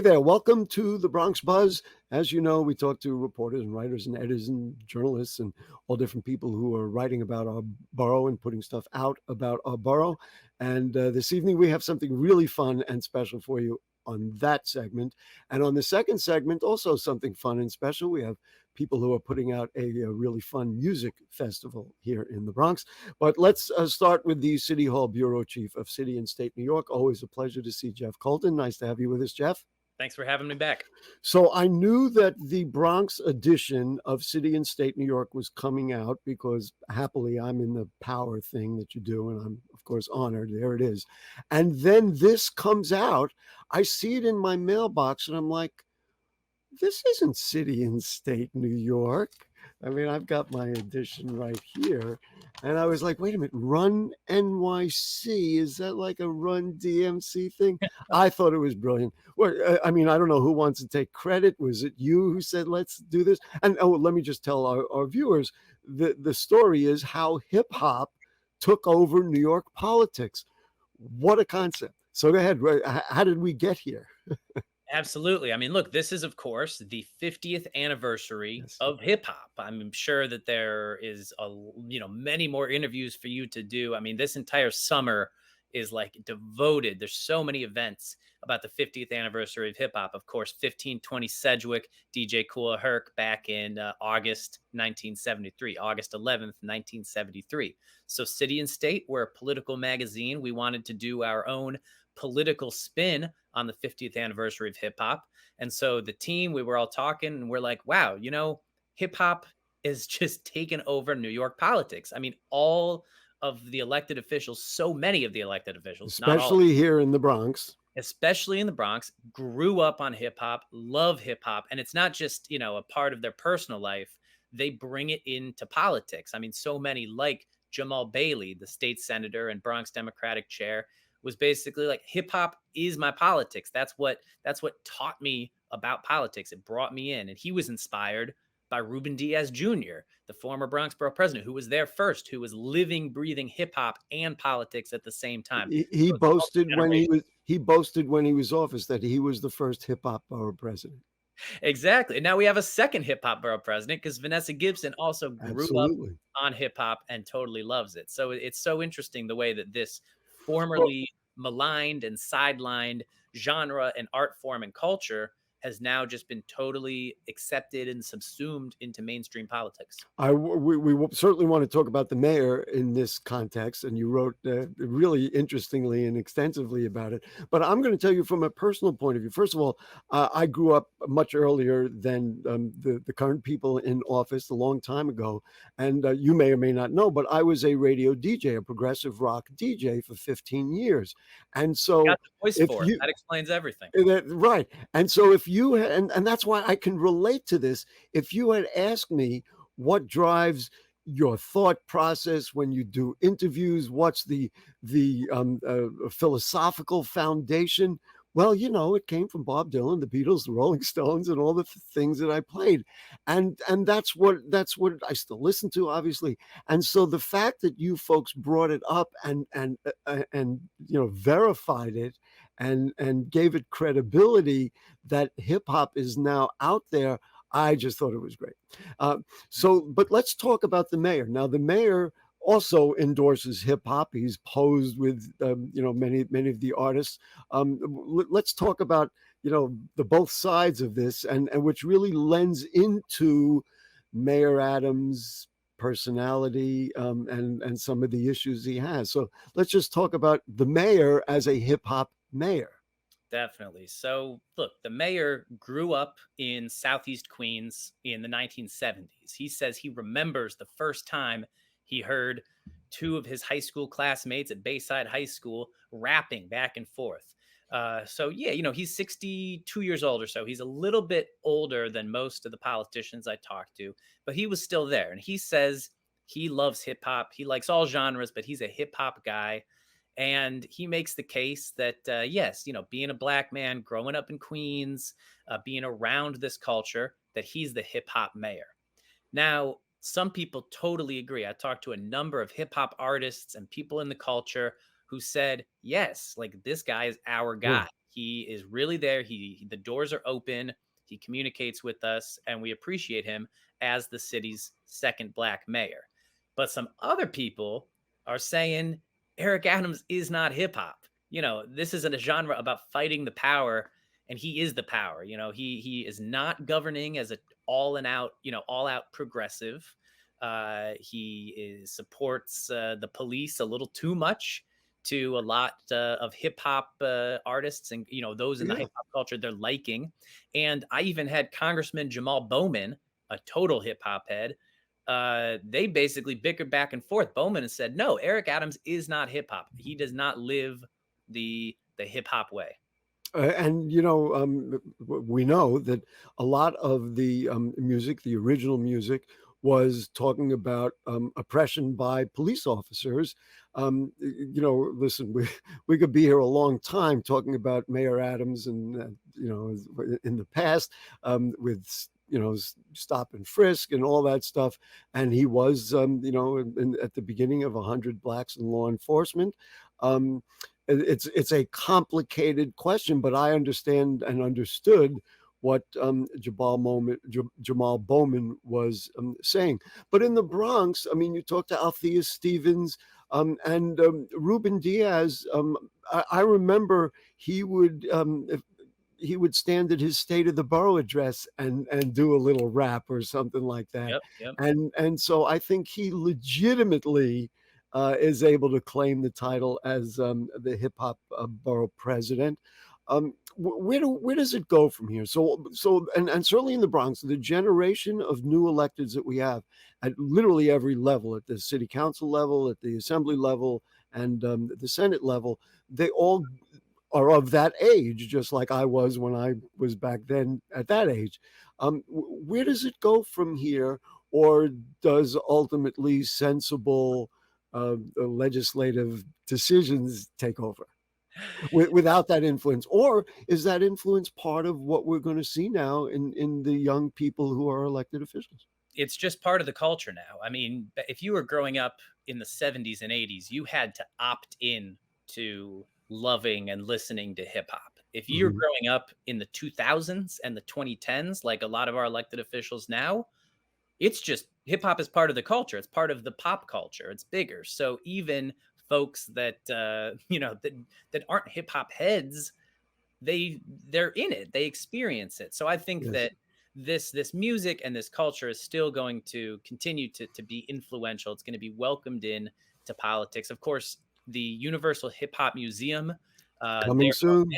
Hey there, welcome to the Bronx Buzz. As you know, we talk to reporters and writers and editors and journalists and all different people who are writing about our borough and putting stuff out about our borough. And this evening, we have something really fun and special for you on that segment. And on the second segment, also something fun and special. We have people who are putting out a really fun music festival here in the Bronx. But let's start with the City Hall Bureau Chief of City and State New York. Always a pleasure to see Jeff Coltin. Nice to have you with us, Jeff. Thanks for having me back. So I knew that the Bronx edition of City and State New York was coming out because happily I'm in the power thing that you do. And I'm, of course, honored. There it is. And then this comes out. I see it in my mailbox and I'm like, this isn't City and State New York. I mean, I've got my edition right here. And I was like, wait a minute, Run NYC? Is that like a Run DMC thing? I thought it was brilliant. Well, I mean, I don't know who wants to take credit. Was it you who said, let's do this? And let me just tell our viewers, the story is how hip hop took over New York politics. What a concept. So go ahead. How did we get here? Absolutely. I mean, look, this is, of course, the 50th anniversary Yes. of hip hop. I'm sure that there is many more interviews for you to do. I mean, this entire summer is like devoted. There's so many events about the 50th anniversary of hip hop. Of course, 1520 Sedgwick, DJ Kool Herc back in August 1973, August 11th, 1973. So City and State, we're a political magazine. We wanted to do our own political spin on the 50th anniversary of hip hop. And so the team, we were all talking and we're like, wow, hip hop is just taken over New York politics. I mean, all of the elected officials, so many of the elected officials, especially here in the Bronx, grew up on hip hop, love hip hop. And it's not just, a part of their personal life. They bring it into politics. I mean, so many, like Jamal Bailey, the state senator and Bronx Democratic chair, was basically like, hip hop is my politics. That's what taught me about politics. It brought me in. And he was inspired by Ruben Diaz Jr., the former Bronx borough president, who was there first, who was living, breathing hip hop and politics at the same time. He boasted when he was office that he was the first hip hop borough president. Exactly. And now we have a second hip hop borough president because Vanessa Gibson also grew up on hip hop and totally loves it. So it's so interesting the way that this formerly maligned and sidelined genre and art form and culture has now just been totally accepted and subsumed into mainstream politics. We certainly want to talk about the mayor in this context, and you wrote really interestingly and extensively about it. But I'm going to tell you from a personal point of view. First of all, I grew up much earlier than the current people in office a long time ago. And you may or may not know, but I was a radio DJ, a progressive rock DJ for 15 years. And so got the voice for it. That explains everything. Right. And so if you and that's why I can relate to this. If you had asked me what drives your thought process when you do interviews, what's the philosophical foundation? Well, it came from Bob Dylan, the Beatles, the Rolling Stones, and all the things that I played, and that's what I still listen to, obviously. And so the fact that you folks brought it up and verified it and gave it credibility that hip hop is now out there, I just thought it was great. But let's talk about the mayor. Now, the mayor also endorses hip hop. He's posed with, many of the artists. Let's talk about, the both sides of this, and which really lends into Mayor Adams' personality and some of the issues he has. So let's just talk about the mayor as a hip hop mayor. Definitely. So, look, the mayor grew up in Southeast Queens in the 1970s. He says he remembers the first time he heard two of his high school classmates at Bayside High School rapping back and forth. He's 62 years old or so. He's a little bit older than most of the politicians I talked to, but he was still there. And he says he loves hip hop. He likes all genres, but he's a hip hop guy. And he makes the case that, being a black man, growing up in Queens, being around this culture, that he's the hip hop mayor. Now, some people totally agree. I talked to a number of hip hop artists and people in the culture who said, yes, like this guy is our guy. He is really there. The doors are open. He communicates with us, and we appreciate him as the city's second black mayor. But some other people are saying Eric Adams is not hip hop. This isn't a genre about fighting the power, and he is the power. He is not governing as a all out progressive. Supports the police a little too much to a lot of hip hop artists, and those in the Yeah. hip hop culture they're liking. And I even had Congressman Jamal Bowman, a total hip hop head. They basically bickered back and forth. Bowman has said, no, Eric Adams is not hip hop. He does not live the hip hop way. And we know that a lot of the music, the original music, was talking about oppression by police officers. Listen, we could be here a long time talking about Mayor Adams, and in the past with stop and frisk and all that stuff. And he was, at the beginning of 100 Blacks in Law Enforcement. It's a complicated question, but I understand and understood what Jamal Bowman was saying. But in the Bronx, I mean, you talk to Althea Stevens and Ruben Diaz. I remember he would stand at his State of the Borough address and do a little rap or something like that. Yep. And so I think he legitimately is able to claim the title as the hip hop borough president. Where does it go from here? So and certainly in the Bronx, the generation of new electeds that we have at literally every level, at the city council level, at the assembly level, and the Senate level, they all are of that age, just like I was when I was back then at that age. Where does it go from here, or does ultimately sensible legislative decisions take over without that influence? Or is that influence part of what we're going to see now in the young people who are elected officials? It's just part of the culture now. I mean, if you were growing up in the 70s and 80s, you had to opt in to loving and listening to hip hop. If you're Mhm. growing up in the 2000s and the 2010s, like a lot of our elected officials now, it's just hip hop is part of the culture. It's part of the pop culture. It's bigger. So even folks that that aren't hip hop heads, they're in it. They experience it. So I think Yes. that this music and this culture is still going to continue to be influential. It's going to be welcomed in to politics. Of course, the Universal Hip Hop Museum, Coming they're soon.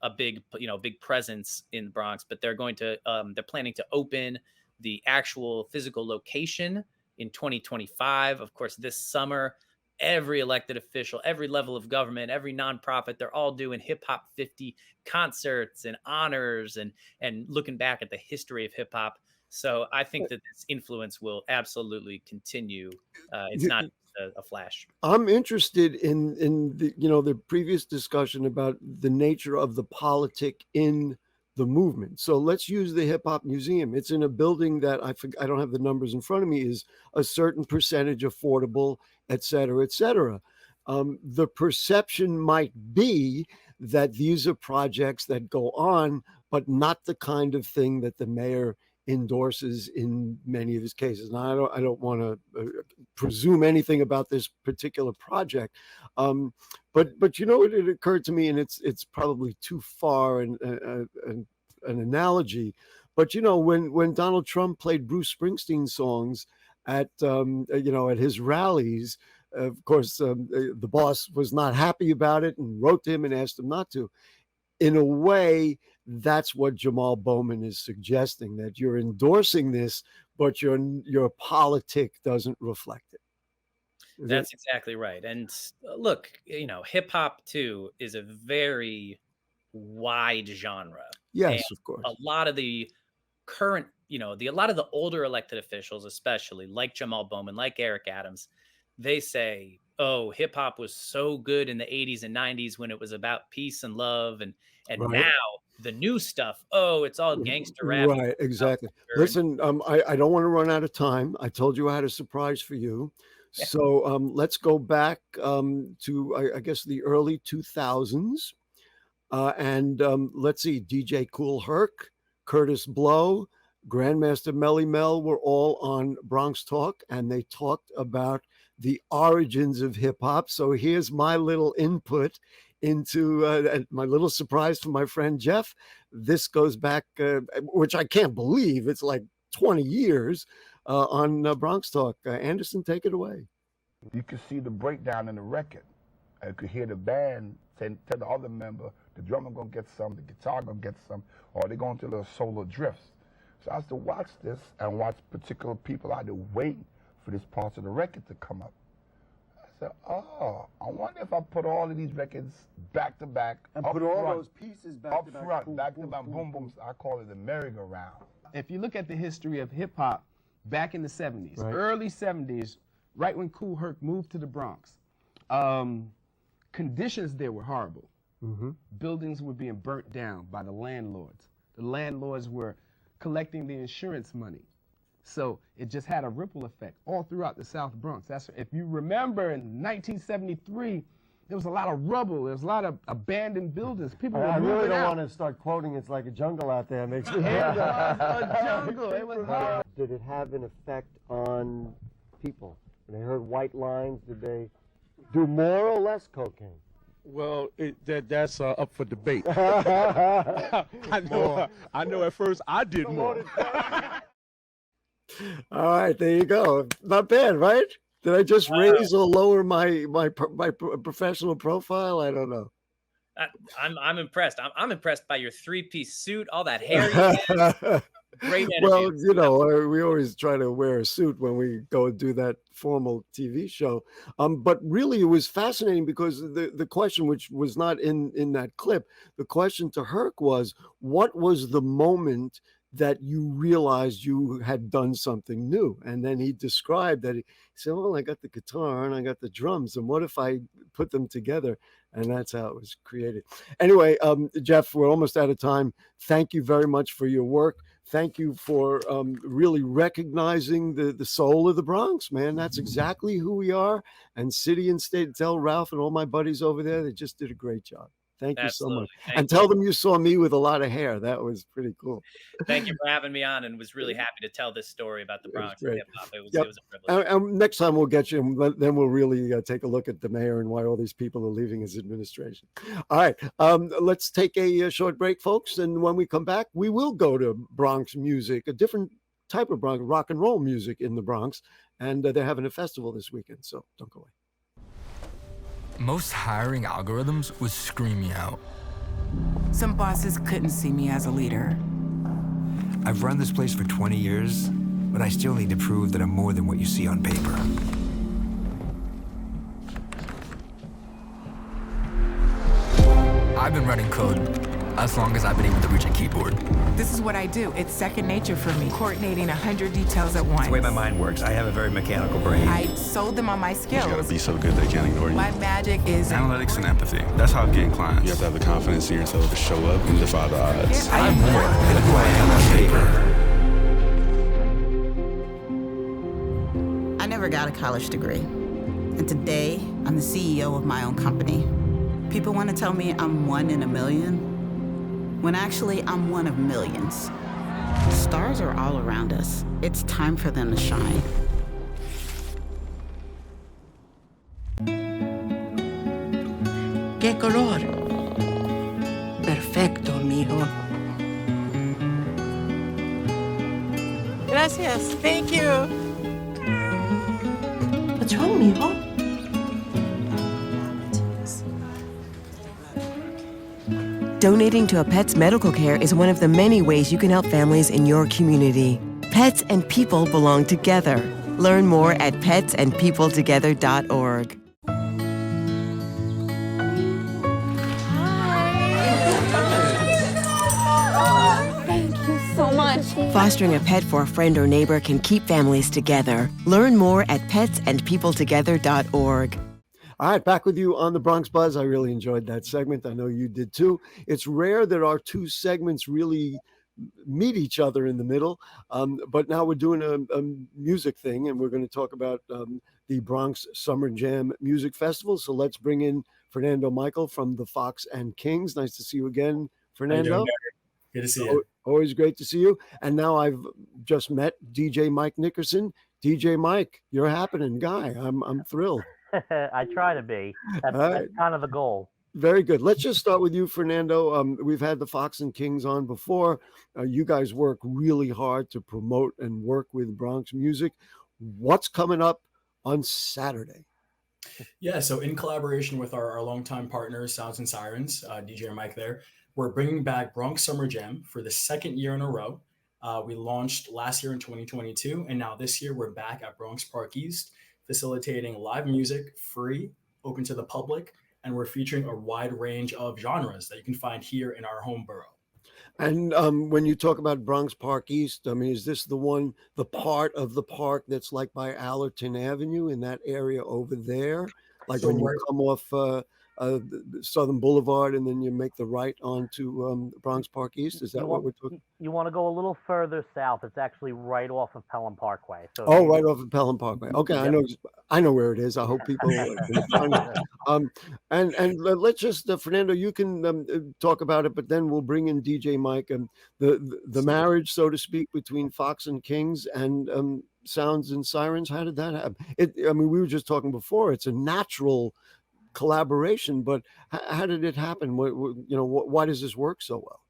already a big presence in the Bronx, but they're planning to open the actual physical location in 2025. Of course, this summer, every elected official, every level of government, every nonprofit, they're all doing hip hop 50 concerts and honors and looking back at the history of hip hop. So I think that this influence will absolutely continue. It's not a flash. I'm interested in the previous discussion about the nature of the politic in the movement. So let's use the Hip Hop Museum. It's in a building that I don't have the numbers in front of me, is a certain percentage affordable, et cetera, et cetera. The perception might be that these are projects that go on, but not the kind of thing that the mayor endorses in many of his cases. Now, I don't want to presume anything about this particular project, but it occurred to me, and it's probably too far an analogy, but when Donald Trump played Bruce Springsteen songs at at his rallies, of course the boss was not happy about it and wrote to him and asked him not to. In a way, that's what Jamal Bowman is suggesting, that you're endorsing this, but your politic doesn't reflect it. That's exactly right. And look, hip hop too is a very wide genre. And Yes, of a course. lot of the current, a lot of the older elected officials, especially like Jamal Bowman, like Eric Adams, they say, "Oh, hip hop was so good in the 80s and 90s when it was about peace and love, and Right. now the new stuff, oh, it's all gangster rap and Right, exactly. culture." Listen, I don't want to run out of time. I told you I had a surprise for you. Yeah. So let's go back to, I guess, the early 2000s. And let's see, DJ Cool Herc, Curtis Blow, Grandmaster Melly Mel were all on Bronx Talk, and they talked about the origins of hip hop. So here's my little input into my little surprise for my friend Jeff. This goes back, which I can't believe, it's like 20 years on Bronx Talk. Anderson, take it away. You could see the breakdown in the record. You could hear the band tell the other member, the drummer gonna get some, the guitar gonna get some, or they're going to little solo drifts. So I used to watch this and watch particular people. I had to wait for this part of the record to come up. I said, oh, I wonder if I put all of these records back to back. And put all front, those pieces back to back. Up front, back to back, boom, boom. I call it the merry-go-round. If you look at the history of hip hop back in the 70s, Right. early 70s, right when Kool Herc moved to the Bronx, conditions there were horrible. Mm-hmm. Buildings were being burnt down by the landlords. The landlords were collecting the insurance money. So it just had a ripple effect all throughout the South Bronx. That's, if you remember in 1973, there was a lot of rubble. There was a lot of abandoned buildings. People were I really moving don't out. want to start quoting "It's like a jungle out there." It makes me It was a jungle. It was horrible. Did it have an effect on people? When they heard white lines, did they do more or less cocaine? Well, that's up for debate. I I know at first I did more. All right, there you go. Not bad, right? Did I just raise or lower my professional profile? I don't know. I'm impressed. I'm impressed by your three-piece suit, all that hair. You had. Great energy. Well, you know, we always try to wear a suit when we go and do that formal TV show. But really, it was fascinating because the question, which was not in that clip, the question to Herc was, what was the moment that you realized you had done something new? And then he described that. He said, well, I got the guitar and I got the drums, and what if I put them together? And that's how it was created. Anyway, Jeff, we're almost out of time. Thank you very much for your work. Thank you for really recognizing the soul of the Bronx, man. That's exactly who we are. And City and State, tell Ralph and all my buddies over there, they just did a great job. Thank you so much. And tell them you saw me with a lot of hair. That was pretty cool. Thank you for having me on, and was really happy to tell this story about the Bronx and hip hop. It was a privilege. And next time we'll get you, and then we'll really take a look at the mayor and why all these people are leaving his administration. All right, let's take a short break, folks. And when we come back, we will go to Bronx music, a different type of Bronx, rock and roll music in the Bronx. And they're having a festival this weekend, so don't go away. Most hiring algorithms would scream me out. Some bosses couldn't see me as a leader. I've run this place for 20 years, but I still need to prove that I'm more than what you see on paper. I've been running code as long as I've been able to reach a keyboard. This is what I do. It's second nature for me, coordinating 100 details at once. The way my mind works, I have a very mechanical brain. I sold them on my skills. You gotta be so good they can't ignore you. My magic is Analytics and empathy. That's how I'm getting clients. You have to have the confidence in yourself to show up and defy the odds. I'm more than who I am on paper. I never got a college degree. And today, I'm the CEO of my own company. People want to tell me I'm one in a million, when actually I'm one of millions. Stars are all around us. It's time for them to shine. ¿Qué color? Perfecto, mijo. Gracias. Thank you. What's wrong, mijo? Donating to a pet's medical care is one of the many ways you can help families in your community. Pets and people belong together. Learn more at petsandpeopletogether.org. Thank you so much. Fostering a pet for a friend or neighbor can keep families together. Learn more at petsandpeopletogether.org. All right, back with you on the Bronx Buzz. I really enjoyed that segment. I know you did too. It's rare that our two segments really meet each other in the middle, but now we're doing a music thing, and we're going to talk about the Bronx Summer Jam Music Festival. So let's bring in Fernando Michael from the Fox and Kings. Nice to see you again, Fernando. How you doing, Gary? Good to see you. Always great to see you. And now I've just met DJ Mike Nickerson. DJ Mike, you're a happening guy. I'm thrilled. I try to be. That's kind of the goal. Very good. Let's just start with you, Fernando. We've had the Fox and Kings on before. You guys work really hard to promote and work with Bronx music. What's coming up on Saturday? Yeah, so in collaboration with our longtime partner, Sounds and Sirens, DJ Mike there, we're bringing back Bronx Summer Jam for the second year in a row. We launched last year in 2022, and now this year we're back at Bronx Park East, facilitating live music, free, open to the public, and we're featuring a wide range of genres that you can find here in our home borough. And when you talk about Bronx Park East, I mean, is this the part of the park that's like by Allerton Avenue in that area over there? Like so when you come off Southern Boulevard and then you make the right onto Bronx Park East? Is that what we're talking? You want to go a little further south. It's actually right off of Pelham Parkway. So right off of Pelham Parkway. Okay, yep. I know where it is. I hope people can find it. And let's just Fernando, you can talk about it, but then we'll bring in DJ Mike and the marriage, so to speak, between Fox and Kings and Sounds and Sirens. How did that happen? I mean, we were just talking before. It's a natural collaboration, but how did it happen? Why does this work so well?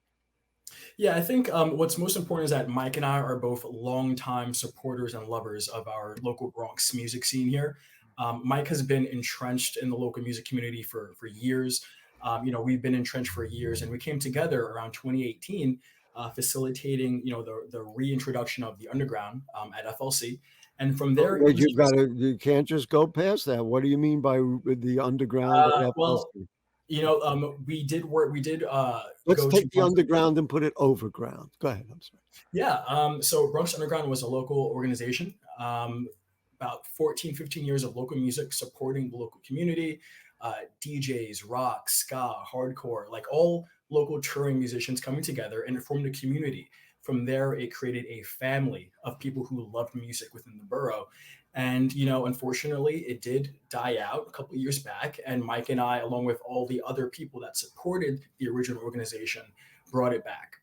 Yeah, I think what's most important is that Mike and I are both longtime supporters and lovers of our local Bronx music scene here. Mike has been entrenched in the local music community for years. We've been entrenched for years, and we came together around 2018, facilitating the reintroduction of the underground at FLC. And from there, you can't just go past that. What do you mean by the underground? Well, we did work. We did. Let's take the underground and put it overground. Go ahead. I'm sorry. Yeah. So Bronx Underground was a local organization. About 15 years of local music supporting the local community, DJs, rock, ska, hardcore, like all local touring musicians coming together, and it formed a community. From there, it created a family of people who loved music within the borough. And, unfortunately, it did die out a couple of years back. And Mike and I, along with all the other people that supported the original organization, brought it back.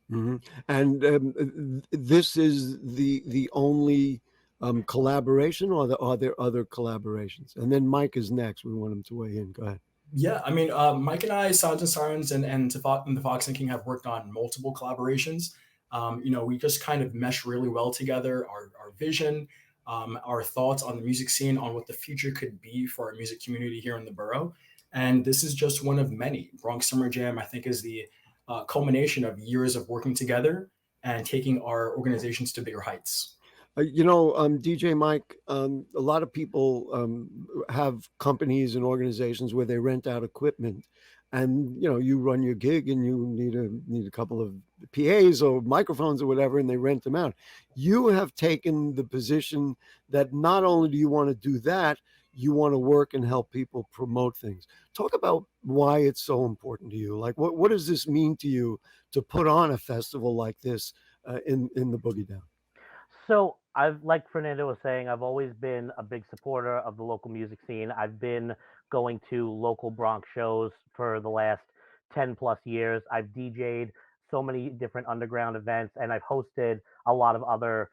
Mm-hmm. And this is the only collaboration, or are there other collaborations? And then Mike is next. We want him to weigh in. Go ahead. Yeah, I mean, Mike and I, Sounds and Sirens, and the Fox and King have worked on multiple collaborations. We just kind of mesh really well together. Our vision, our thoughts on the music scene, on what the future could be for our music community here in the borough. And this is just one of many. Bronx Summer Jam, I think, is the culmination of years of working together and taking our organizations to bigger heights. DJ Mike, a lot of people have companies and organizations where they rent out equipment. And you run your gig and you need a couple of PAs or microphones or whatever, and they rent them out. You have taken the position that not only do you want to do that, you want to work and help people promote things. Talk about why it's so important to you. Like, what does this mean to you to put on a festival like this in the Boogie Down? So like Fernando was saying, I've always been a big supporter of the local music scene. I've been going to local Bronx shows for the last 10 plus years. I've DJ'd so many different underground events, and I've hosted a lot of other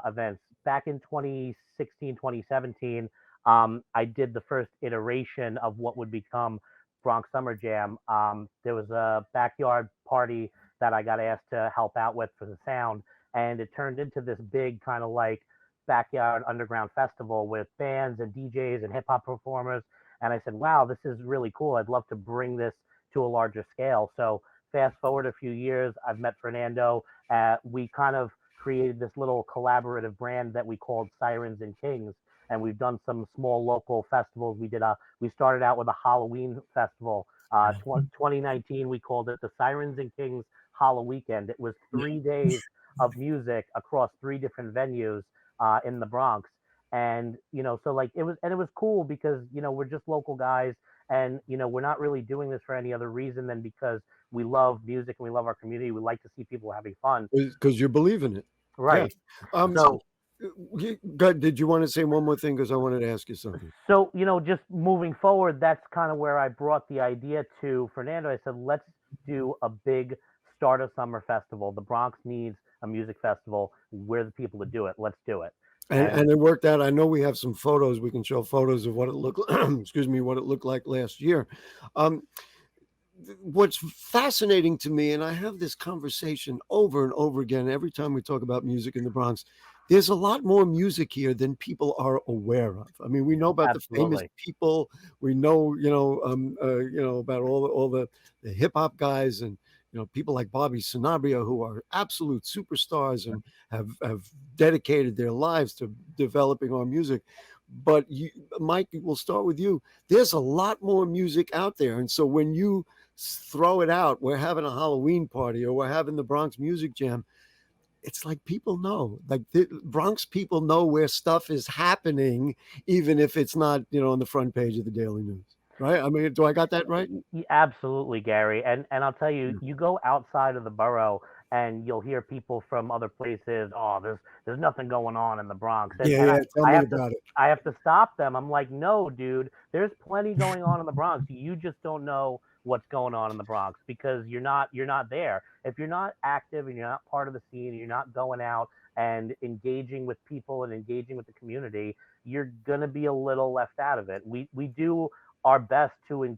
events. Back in 2016, 2017, I did the first iteration of what would become Bronx Summer Jam. There was a backyard party that I got asked to help out with for the sound, and it turned into this big kind of like backyard underground festival with bands and DJs and hip hop performers. And I said, wow, this is really cool. I'd love to bring this to a larger scale. So fast forward a few years, I've met Fernando. We kind of created this little collaborative brand that we called Sirens and Kings. And we've done some small local festivals. We started out with a Halloween festival. 2019, we called it the Sirens and Kings Halloween Weekend. It was 3 days of music across 3 different venues in the Bronx. And, so like it was cool because, we're just local guys and, we're not really doing this for any other reason than because we love music and we love our community. We like to see people having fun. Because you believe in it. Right. Yeah. Did you want to say one more thing? Because I wanted to ask you something. So, just moving forward, that's kind of where I brought the idea to Fernando. I said, let's do a big start of summer festival. The Bronx needs a music festival. We're the people to do it. Let's do it. And it worked out. I know we have some photos. We can show photos of what it looked excuse me, what it looked like last year. What's fascinating to me, and I have this conversation over and over again every time we talk about music in the Bronx, there's a lot more music here than people are aware of. I mean, we know about the famous people. We know, about all the hip hop guys and people like Bobby Sanabria, who are absolute superstars and have dedicated their lives to developing our music. But Mike, we'll start with you. There's a lot more music out there, and so when you throw it out, we're having a Halloween party or we're having the Bronx Music Jam, it's like people know, like the Bronx people know where stuff is happening, even if it's not, on the front page of the Daily News, right? I mean, do I got that right? Absolutely, Gary. And I'll tell you, you go outside of the borough and you'll hear people from other places. Oh, there's nothing going on in the Bronx. And, tell me about it. I have to stop them. I'm like, no, dude, there's plenty going on in the Bronx. You just don't know what's going on in the Bronx because you're not there. If you're not active and you're not part of the scene and you're not going out and engaging with people and engaging with the community, you're going to be a little left out of it. We do our best to,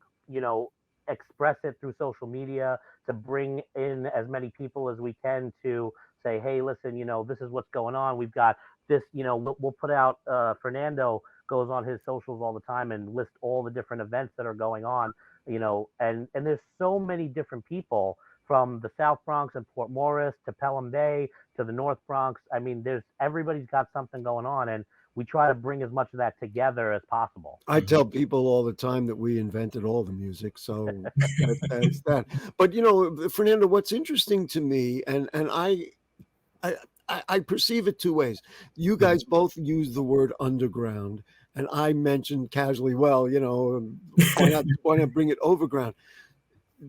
express it through social media, to bring in as many people as we can to say, hey, listen, this is what's going on. We've got this, we'll put out, Fernando goes on his socials all the time and list all the different events that are going on, and there's so many different people from the South Bronx and Port Morris to Pelham Bay to the North Bronx. I mean, everybody's got something going on, and we try to bring as much of that together as possible. I tell people all the time that we invented all the music, so that's that. But Fernando, what's interesting to me, and I perceive it two ways. You guys both use the word underground, and I mentioned casually, why not bring it overground?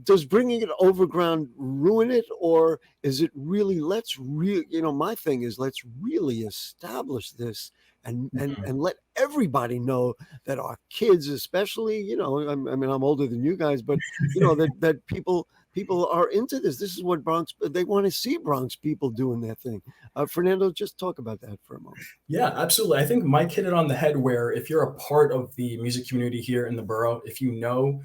Does bringing it overground ruin it, or is it really, my thing is, let's really establish this and let everybody know that our kids, especially, I mean, I'm older than you guys, but that people are into this. This is what they want to see Bronx people doing their thing. Fernando, just talk about that for a moment. Yeah, absolutely. I think Mike hit it on the head where if you're a part of the music community here in the borough, if you know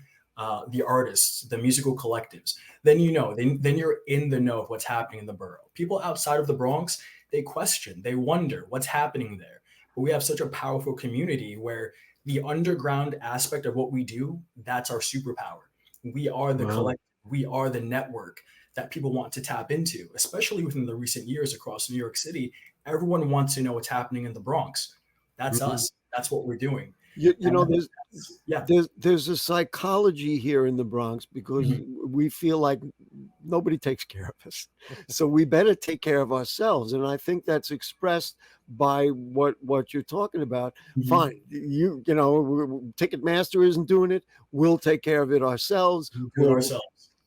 the artists, the musical collectives, then then you're in the know of what's happening in the borough. People outside of the Bronx, they question, they wonder what's happening there. But we have such a powerful community where the underground aspect of what we do, that's our superpower. We are the collective, we are the network that people want to tap into, especially within the recent years across New York City. Everyone wants to know what's happening in the Bronx. That's us. That's what we're doing. There's a psychology here in the Bronx because we feel like nobody takes care of us, so we better take care of ourselves, and I think that's expressed by what you're talking about. Fine, Ticketmaster isn't doing it, we'll take care of it ourselves.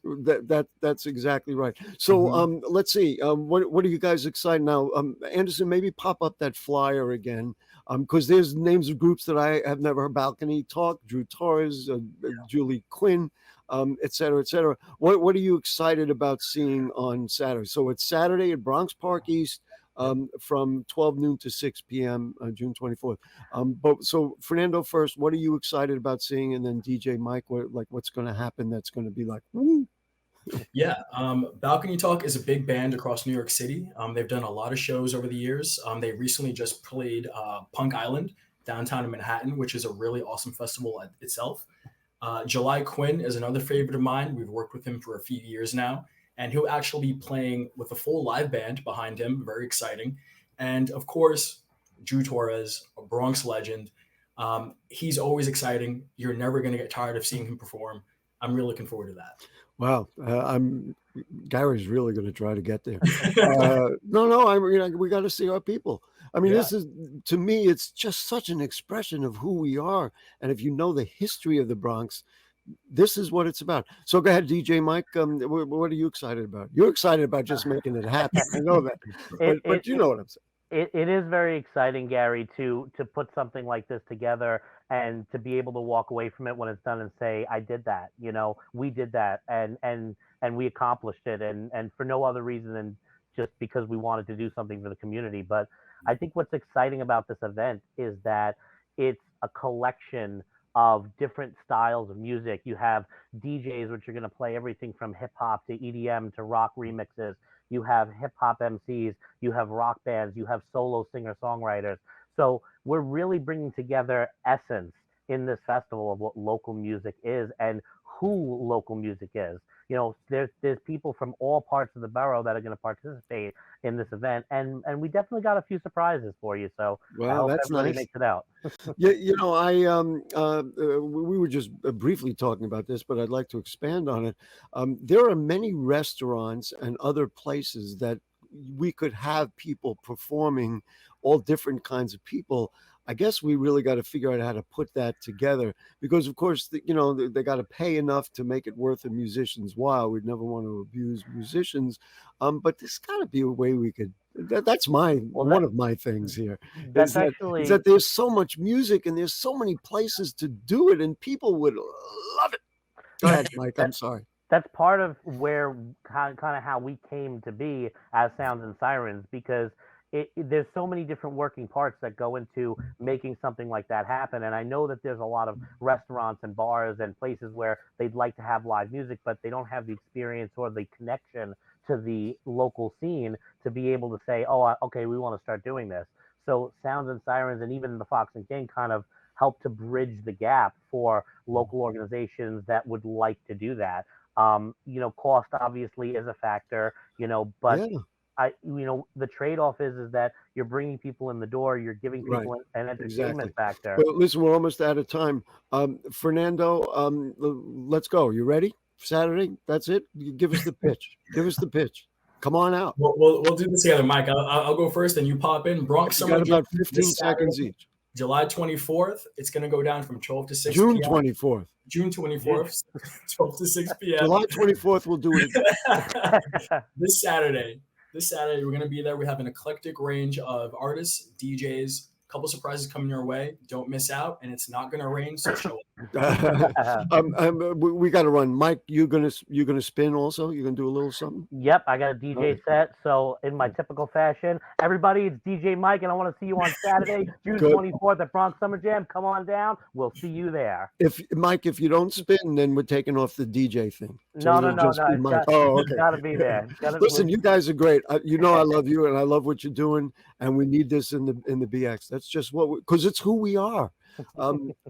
That's exactly right. So let's see, what are you guys excited now? Anderson, maybe pop up that flyer again, because there's names of groups that I have never heard. Balcony Talk, Drew Torres, Julie Quinn, et cetera, et cetera. What are you excited about seeing on Saturday? So it's Saturday at Bronx Park East, from 12 noon to 6 p.m. June 24th. So Fernando first, what are you excited about seeing? And then DJ Mike, what's going to happen that's going to be like, woo? Yeah, Balcony Talk is a big band across New York City. They've done a lot of shows over the years. They recently just played Punk Island downtown in Manhattan, which is a really awesome festival itself. July Quinn is another favorite of mine. We've worked with him for a few years now, and he'll actually be playing with a full live band behind him. Very exciting. And of course, Drew Torres, a Bronx legend. He's always exciting. You're never going to get tired of seeing him perform. I'm really looking forward to that. Wow, Gary's really going to try to get there. We got to see our people. I mean, This is, to me, it's just such an expression of who we are. And if you know the history of the Bronx, this is what it's about. So go ahead, DJ Mike. What are you excited about? You're excited about just making it happen. I know that, but you know what I'm saying. It is very exciting, Gary, to put something like this together and to be able to walk away from it when it's done and say, I did that, we did that, and we accomplished it, and for no other reason than just because we wanted to do something for the community. But I think what's exciting about this event is that it's a collection of different styles of music. You have DJs, which are going to play everything from hip hop to EDM to rock remixes. You have hip hop MCs, you have rock bands, you have solo singer songwriters. So we're really bringing together essence in this festival of what local music is and who local music is. There's people from all parts of the borough that are going to participate in this event, and we definitely got a few surprises for you. So I hope that's everybody nice. makes it out. Yeah, we were just briefly talking about this, but I'd like to expand on it. There are many restaurants and other places that we could have people performing, all different kinds of people. I guess we really got to figure out how to put that together because, of course, they got to pay enough to make it worth a musician's while. We'd never want to abuse musicians, but there's got to be a way we could. That's one of my things here. That's Is that there's so much music and there's so many places to do it, and people would love it. Go ahead, Mike. I'm sorry. That's part of where kind of how we came to be as Sounds and Sirens, because there's so many different working parts that go into making something like that happen. And I know that there's a lot of restaurants and bars and places where they'd like to have live music, but they don't have the experience or the connection to the local scene to be able to say, oh, okay, we want to start doing this. So Sounds and Sirens and even the Fox and King kind of help to bridge the gap for local organizations that would like to do that. Cost obviously is a factor, but yeah. The trade-off is that you're bringing people in the door, you're giving people an entertainment factor. Well, listen, we're almost out of time. Fernando, let's go. You ready? Saturday? That's it? Give us the pitch. Give us the pitch. Come on out. We'll do this together, Mike. I'll go first, and you pop in. Bronx Summer Jam. Got about 15 seconds each. July 24th. It's going to go down from 12 to 6 June p.m. 24th. June 24th, 12 to 6 p.m. July 24th, we'll do it again. This Saturday, we're going to be there. We have an eclectic range of artists, DJs, a couple surprises coming your way. Don't miss out, and it's not going to rain, so show up. We got to run. Mike, you gonna spin also? You gonna do a little something? Yep, I got a DJ set. So in my typical fashion, everybody, it's DJ Mike, and I want to see you on Saturday, June 24th at Bronx Summer Jam. Come on down. We'll see you there. If you don't spin, then we're taking off the DJ thing. So no. Okay. Got to be there. Listen, you guys are great. I love you, and I love what you're doing, and we need this in the BX. That's just because it's who we are.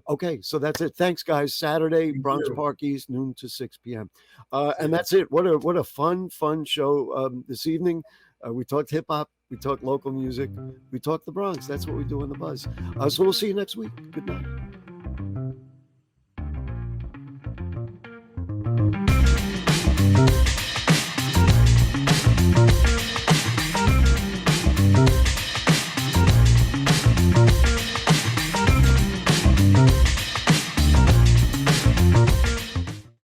Okay, so that's it. Thanks, guys. Saturday, Bronx Park East, noon to 6 p.m. And that's it. What a fun show this evening. We talked hip hop, we talked local music, we talked the Bronx. That's what we do on the Buzz. So we'll see you next week. Good night.